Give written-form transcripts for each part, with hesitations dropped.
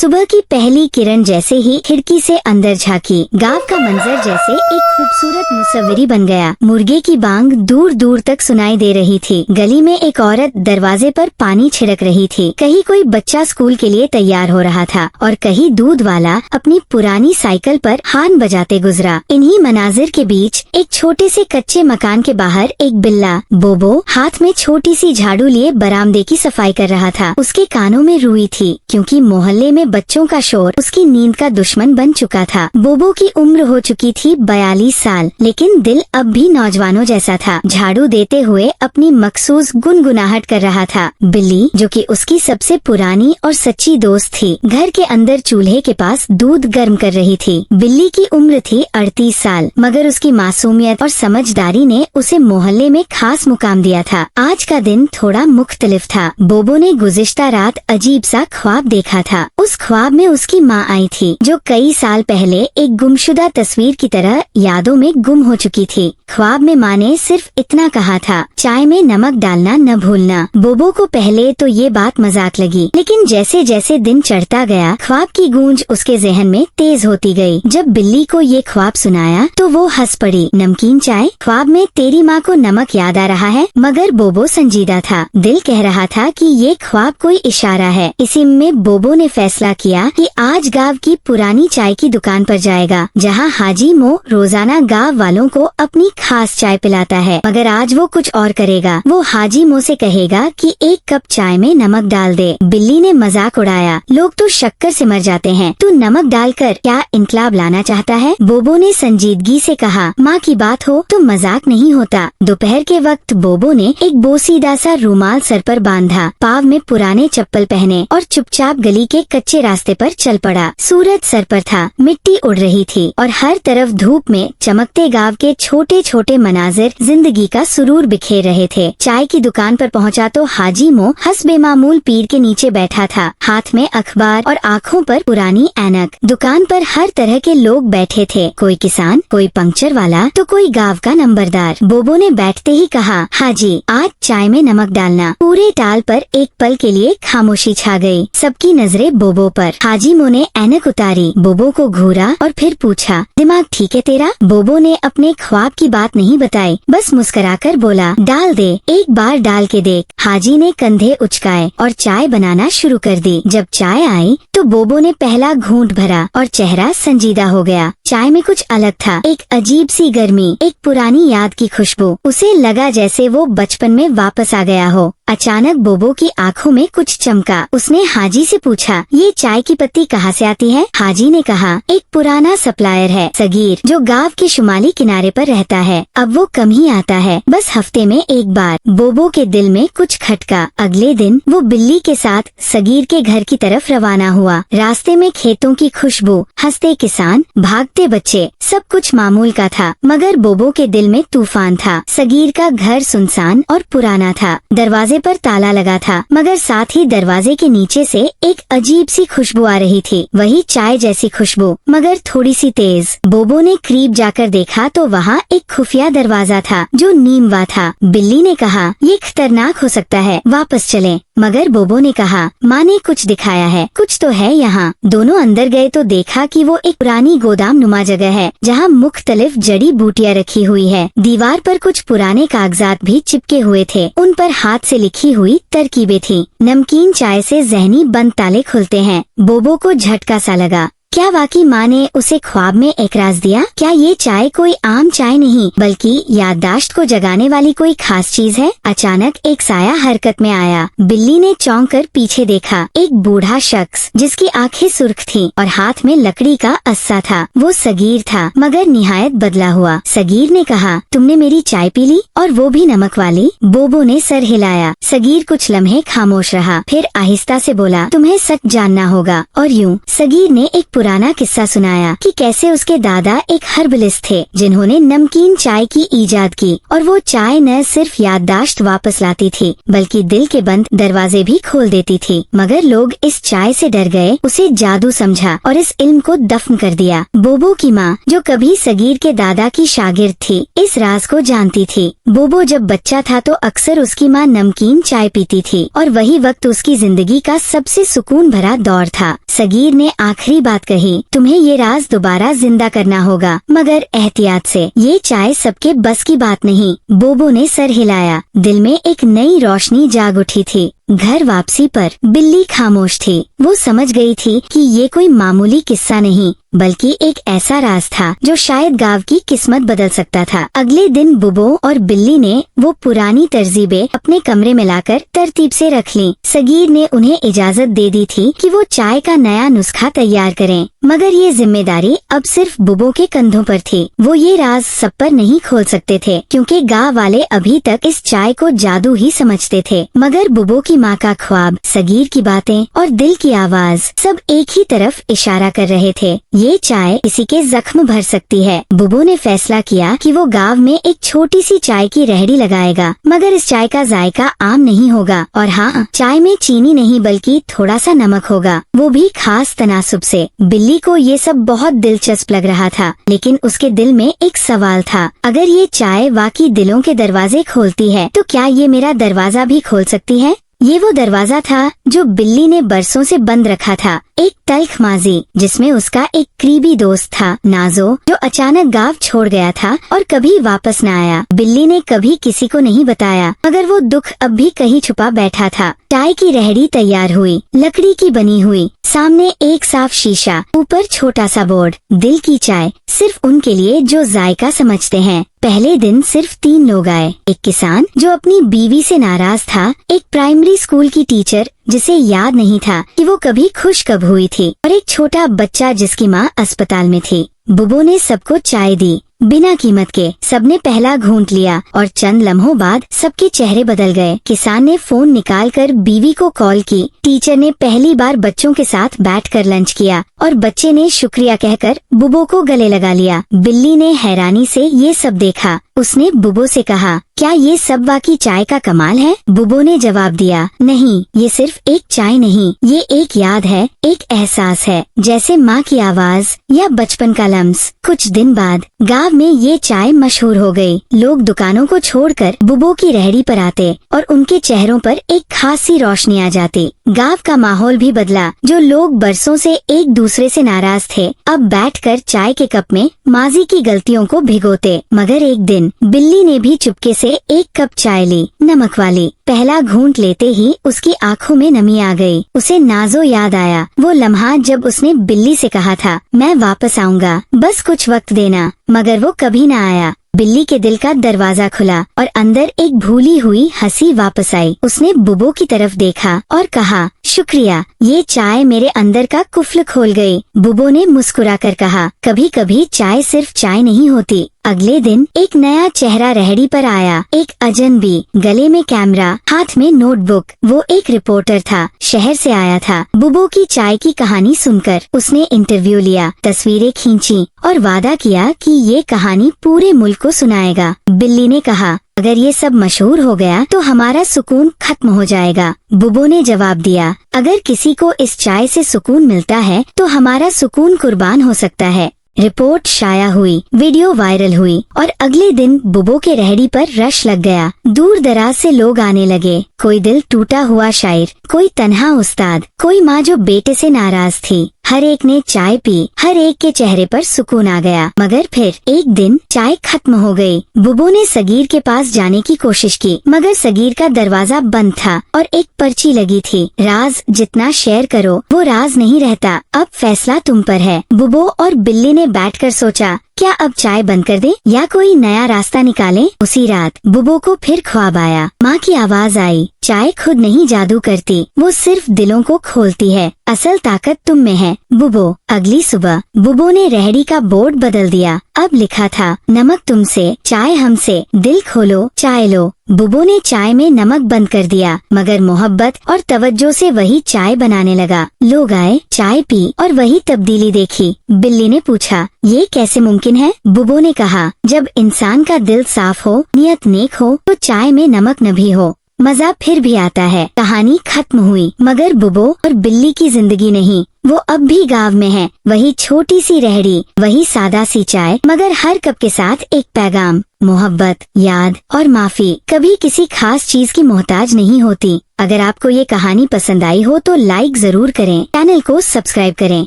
सुबह की पहली किरण जैसे ही खिड़की से अंदर झांकी, गांव का मंजर जैसे एक खूबसूरत मुसव्वरी बन गया। मुर्गे की बांग दूर दूर तक सुनाई दे रही थी। गली में एक औरत दरवाजे पर पानी छिड़क रही थी। कहीं कोई बच्चा स्कूल के लिए तैयार हो रहा था और कहीं दूध वाला अपनी पुरानी साइकिल पर हॉर्न बजाते गुजरा। इन्हीं मनाजिर के बीच एक छोटे से कच्चे मकान के बाहर एक बिल्ला बोबो हाथ में छोटी सी झाड़ू लिए बरामदे की सफाई कर रहा था। उसके कानों में रुई थी, क्योंकि मोहल्ले में बच्चों का शोर उसकी नींद का दुश्मन बन चुका था। बोबो की उम्र हो चुकी थी 42 साल, लेकिन दिल अब भी नौजवानों जैसा था। झाड़ू देते हुए अपनी मखसूस गुनगुनाहट कर रहा था। बिल्ली, जो कि उसकी सबसे पुरानी और सच्ची दोस्त थी, घर के अंदर चूल्हे के पास दूध गर्म कर रही थी। बिल्ली की उम्र थी 38 साल, मगर उसकी मासूमियत और समझदारी ने उसे मोहल्ले में खास मुकाम दिया था। आज का दिन थोड़ा मुख्तलिफ था। बोबो ने गुज़िश्ता रात अजीब सा ख्वाब देखा था। उस ख्वाब में उसकी माँ आई थी, जो कई साल पहले एक गुमशुदा तस्वीर की तरह यादों में गुम हो चुकी थी। ख्वाब में माँ ने सिर्फ इतना कहा था, चाय में नमक डालना न भूलना। बोबो को पहले तो ये बात मजाक लगी, लेकिन जैसे जैसे दिन चढ़ता गया, ख्वाब की गूंज उसके जहन में तेज होती गई। जब बिल्ली को ये ख्वाब सुनाया तो वो हंस पड़ी। नमकीन चाय? ख्वाब में तेरी माँ को नमक याद आ रहा है? मगर बोबो संजीदा था। दिल कह रहा था कि ये ख्वाब कोई इशारा है। इसी में बोबो ने फैसला किया कि आज गांव की पुरानी चाय की दुकान पर जाएगा, जहाँ हाजी मो रोजाना गांव वालों को अपनी खास चाय पिलाता है। मगर आज वो कुछ और करेगा। वो हाजी मो से कहेगा कि एक कप चाय में नमक डाल दे। बिल्ली ने मजाक उड़ाया, लोग तो शक्कर से मर जाते हैं, तू नमक डालकर क्या इनकलाब लाना चाहता है? बोबो ने संजीदगी से कहा, माँ की बात हो तो मजाक नहीं होता। दोपहर के वक्त बोबो ने एक बोसीदा सा रुमाल सर पर बांधा, पाँव में पुराने चप्पल पहने और चुपचाप गली के कच्चे रास्ते पर चल पड़ा। सूरज सर पर था, मिट्टी उड़ रही थी और हर तरफ धूप में चमकते गांव के छोटे छोटे मनाजिर जिंदगी का सुरूर बिखेर रहे थे। चाय की दुकान पर पहुंचा तो हाजी मो हस्बे मामूल पीर के नीचे बैठा था, हाथ में अखबार और आँखों पर पुरानी ऐनक। दुकान पर हर तरह के लोग बैठे थे, कोई किसान, कोई पंक्चर वाला, तो कोई गांव का नंबरदार। बोबो ने बैठते ही कहा, हाजी, आज चाय में नमक डालना। पूरे टाल पर एक पल के लिए खामोशी छा गई। सबकी नजरें बोबो पर। हाजी मो ने ऐनक उतारी, बोबो को घूरा और फिर पूछा, दिमाग ठीक है तेरा? बोबो ने अपने ख्वाब की बात नहीं बताई, बस मुस्कुराकर बोला, डाल दे, एक बार डाल के देख। हाजी ने कंधे उचकाए और चाय बनाना शुरू कर दी। जब चाय आई तो बोबो ने पहला घूंट भरा और चेहरा संजीदा हो गया। चाय में कुछ अलग था, एक अजीब सी गर्मी, एक पुरानी याद की खुशबू। उसे लगा जैसे वो बचपन में वापस आ गया हो। अचानक बोबो की आंखों में कुछ चमका। उसने हाजी से पूछा, ये चाय की पत्ती कहाँ से आती है? हाजी ने कहा, एक पुराना सप्लायर है सगीर, जो गांव के शुमाली किनारे पर रहता है। अब वो कम ही आता है, बस हफ्ते में एक बार। बोबो के दिल में कुछ खटका। अगले दिन वो बिल्ली के साथ सगीर के घर की तरफ रवाना हुआ। रास्ते में खेतों की खुशबू, हंसते किसान, भागते बच्चे, सब कुछ मामूल का था, मगर बोबो के दिल में तूफान था। सगीर का घर सुनसान और पुराना था। दरवाजे पर ताला लगा था, मगर साथ ही दरवाजे के नीचे से एक अजीब सी खुशबू आ रही थी, वही चाय जैसी खुशबू, मगर थोड़ी सी तेज। बोबो ने करीब जाकर देखा तो वहाँ एक खुफिया दरवाजा था जो नीमवा था। बिल्ली ने कहा, ये खतरनाक हो सकता है, वापस चलें। मगर बोबो ने कहा, माँ ने कुछ दिखाया है, कुछ तो है यहाँ। दोनों अंदर गए तो देखा कि वो एक पुरानी गोदाम नुमा जगह है, जहाँ मुख्तलिफ जड़ी बूटियाँ रखी हुई है। दीवार पर कुछ पुराने कागजात भी चिपके हुए थे, उन पर हाथ से लिखी हुई तरकीबें थी। नमकीन चाय से ज़हनी बंद ताले खुलते हैं। बोबो को झटका सा लगा। क्या वाकई माँ ने उसे ख्वाब में एक राज दिया? क्या ये चाय कोई आम चाय नहीं, बल्कि याददाश्त को जगाने वाली कोई खास चीज है? अचानक एक साया हरकत में आया। बिल्ली ने चौंक कर पीछे देखा। एक बूढ़ा शख्स, जिसकी आंखें सुर्ख थीं और हाथ में लकड़ी का अस्सा था। वो सगीर था, मगर निहायत बदला हुआ। सगीर ने कहा, तुमने मेरी चाय पी ली, और वो भी नमक वाली? बोबो ने सर हिलाया। सगीर कुछ लम्हे खामोश रहा, फिर आहिस्ता से बोला, तुम्हें सच जानना होगा। और यूं सगीर ने एक पुराना किस्सा सुनाया कि कैसे उसके दादा एक हर्बलिस्ट थे जिन्होंने नमकीन चाय की ईजाद की, और वो चाय न सिर्फ याददाश्त वापस लाती थी बल्कि दिल के बंद दरवाजे भी खोल देती थी। मगर लोग इस चाय से डर गए, उसे जादू समझा और इस इल्म को दफन कर दिया। बोबो की माँ, जो कभी सगीर के दादा की शागिर्द थी, इस राज को जानती थी। बोबो जब बच्चा था तो अक्सर उसकी माँ नमकीन चाय पीती थी और वही वक्त उसकी जिंदगी का सबसे सुकून भरा दौर था। सगीर ने आखिरी बात कही, तुम्हें ये राज दोबारा जिंदा करना होगा, मगर एहतियात से। ये चाय सबके बस की बात नहीं। बोबो ने सर हिलाया। दिल में एक नई रोशनी जाग उठी थी। घर वापसी पर बिल्ली खामोश थी। वो समझ गई थी कि ये कोई मामूली किस्सा नहीं बल्कि एक ऐसा राज था जो शायद गांव की किस्मत बदल सकता था। अगले दिन बुबो और बिल्ली ने वो पुरानी तरजीबें अपने कमरे में लाकर तरतीब से रख लीं। सगीर ने उन्हें इजाजत दे दी थी कि वो चाय का नया नुस्खा तैयार करें, मगर ये जिम्मेदारी अब सिर्फ बुबो के कंधों पर थी। वो ये राज सब पर नहीं खोल सकते थे क्योंकि गांव वाले अभी तक इस चाय को जादू ही समझते थे। मगर बुबो की माँ का ख्वाब, सगीर की बातें और दिल की आवाज सब एक ही तरफ इशारा कर रहे थे। ये चाय किसी के जख्म भर सकती है। बुबो ने फैसला किया कि वो गांव में एक छोटी सी चाय की रेहड़ी लगाएगा, मगर इस चाय का जायका आम नहीं होगा। और हाँ, चाय में चीनी नहीं बल्कि थोड़ा सा नमक होगा, वो भी खास तनासुब से। बिल्ली को ये सब बहुत दिलचस्प लग रहा था, लेकिन उसके दिल में एक सवाल था, अगर ये चाय वाकई दिलों के दरवाजे खोलती है तो क्या ये मेरा दरवाजा भी खोल सकती है? ये वो दरवाजा था जो बिल्ली ने बरसों से बंद रखा था। एक तल्ख माजी जिसमें उसका एक करीबी दोस्त था, नाजो, जो अचानक गांव छोड़ गया था और कभी वापस न आया। बिल्ली ने कभी किसी को नहीं बताया, मगर वो दुख अब भी कहीं छुपा बैठा था। चाय की रेहड़ी तैयार हुई, लकड़ी की बनी हुई, सामने एक साफ शीशा, ऊपर छोटा सा बोर्ड, दिल की चाय, सिर्फ उनके लिए जो जायका समझते हैं। पहले दिन सिर्फ 3 लोग आए। एक किसान जो अपनी बीवी से नाराज था, एक प्राइमरी स्कूल की टीचर जिसे याद नहीं था कि वो कभी खुश कब हुई थी, और एक छोटा बच्चा जिसकी माँ अस्पताल में थी। बुबो ने सबको चाय दी, बिना कीमत के। सबने पहला घूंट लिया और चंद लम्हों बाद सबके चेहरे बदल गए। किसान ने फोन निकालकर बीवी को कॉल की। टीचर ने पहली बार बच्चों के साथ बैठकर लंच किया और बच्चे ने शुक्रिया कहकर बुबो को गले लगा लिया। बिल्ली ने हैरानी से ये सब देखा। उसने बुबो से कहा, क्या ये सब वाकई चाय का कमाल है? बुबो ने जवाब दिया, नहीं, ये सिर्फ एक चाय नहीं, ये एक याद है, एक एहसास है, जैसे माँ की आवाज या बचपन का लम्स। कुछ दिन बाद गांव में ये चाय मशहूर हो गई। लोग दुकानों को छोड़कर बुबो की रेहड़ी पर आते और उनके चेहरों पर एक खासी रोशनी आ जाती। गांव का माहौल भी बदला। जो लोग बरसों से एक दूसरे से नाराज थे, अब बैठकर चाय के कप में माजी की गलतियों को भिगोते। मगर एक दिन बिल्ली ने भी चुपके से एक कप चाय ली, नमक वाली। पहला घूंट लेते ही उसकी आंखों में नमी आ गई। उसे नाजो याद आया, वो लम्हा जब उसने बिल्ली से कहा था, मैं वापस आऊंगा, बस कुछ वक्त देना, मगर वो कभी न आया। बिल्ली के दिल का दरवाजा खुला और अंदर एक भूली हुई हंसी वापस आई। उसने बुबो की तरफ देखा और कहा, शुक्रिया, ये चाय मेरे अंदर का कुफ्ल खोल गई। बुबो ने मुस्कुराकर कहा, कभी कभी चाय सिर्फ चाय नहीं होती। अगले दिन एक नया चेहरा रेहड़ी पर आया, एक अजनबी, गले में कैमरा, हाथ में नोटबुक। वो एक रिपोर्टर था, शहर से आया था। बुबो की चाय की कहानी सुनकर उसने इंटरव्यू लिया, तस्वीरें खींची और वादा किया कि ये कहानी पूरे मुल्क को सुनाएगा। बिल्ली ने कहा, अगर ये सब मशहूर हो गया तो हमारा सुकून खत्म हो जाएगा। बुबो ने जवाब दिया, अगर किसी को इस चाय से सुकून मिलता है तो हमारा सुकून कुर्बान हो सकता है। रिपोर्ट शाया हुई, वीडियो वायरल हुई और अगले दिन बुबो के रेहड़ी पर रश लग गया। दूर दराज से लोग आने लगे, कोई दिल टूटा हुआ शायर, कोई तन्हा उस्ताद, कोई माँ जो बेटे से नाराज थी। हर एक ने चाय पी, हर एक के चेहरे पर सुकून आ गया। मगर फिर एक दिन चाय खत्म हो गई। बुबो ने सगीर के पास जाने की कोशिश की, मगर सगीर का दरवाजा बंद था और एक पर्ची लगी थी, राज जितना शेयर करो वो राज नहीं रहता, अब फैसला तुम पर है। बुबो और बिल्ली ने बैठकर सोचा, क्या अब चाय बंद कर दे या कोई नया रास्ता निकालें? उसी रात बुबो को फिर ख्वाब आया। माँ की आवाज आई, चाय खुद नहीं जादू करती, वो सिर्फ दिलों को खोलती है, असल ताकत तुम में है बुबो। अगली सुबह बुबो ने रेहड़ी का बोर्ड बदल दिया। अब लिखा था, नमक तुमसे, चाय हमसे, दिल खोलो, चाय लो। बुबो ने चाय में नमक बंद कर दिया, मगर मोहब्बत और तवज्जो से वही चाय बनाने लगा। लोग आए, चाय पी और वही तब्दीली देखी। बिल्ली ने पूछा, ये कैसे मुमकिन है? बुबो ने कहा, जब इंसान का दिल साफ हो, नियत नेक हो, तो चाय में नमक न भी हो, मजा फिर भी आता है। कहानी खत्म हुई, मगर बुबो और बिल्ली की जिंदगी नहीं। वो अब भी गांव में है, वही छोटी सी रेहड़ी, वही सादा सी चाय, मगर हर कप के साथ एक पैगाम, मोहब्बत, याद और माफी। कभी किसी खास चीज की मोहताज नहीं होती। अगर आपको ये कहानी पसंद आई हो तो लाइक जरूर करें, चैनल को सब्सक्राइब करें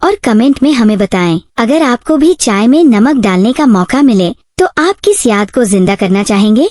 और कमेंट में हमें बताएं। अगर आपको भी चाय में नमक डालने का मौका मिले तो आप किस याद को जिंदा करना चाहेंगे?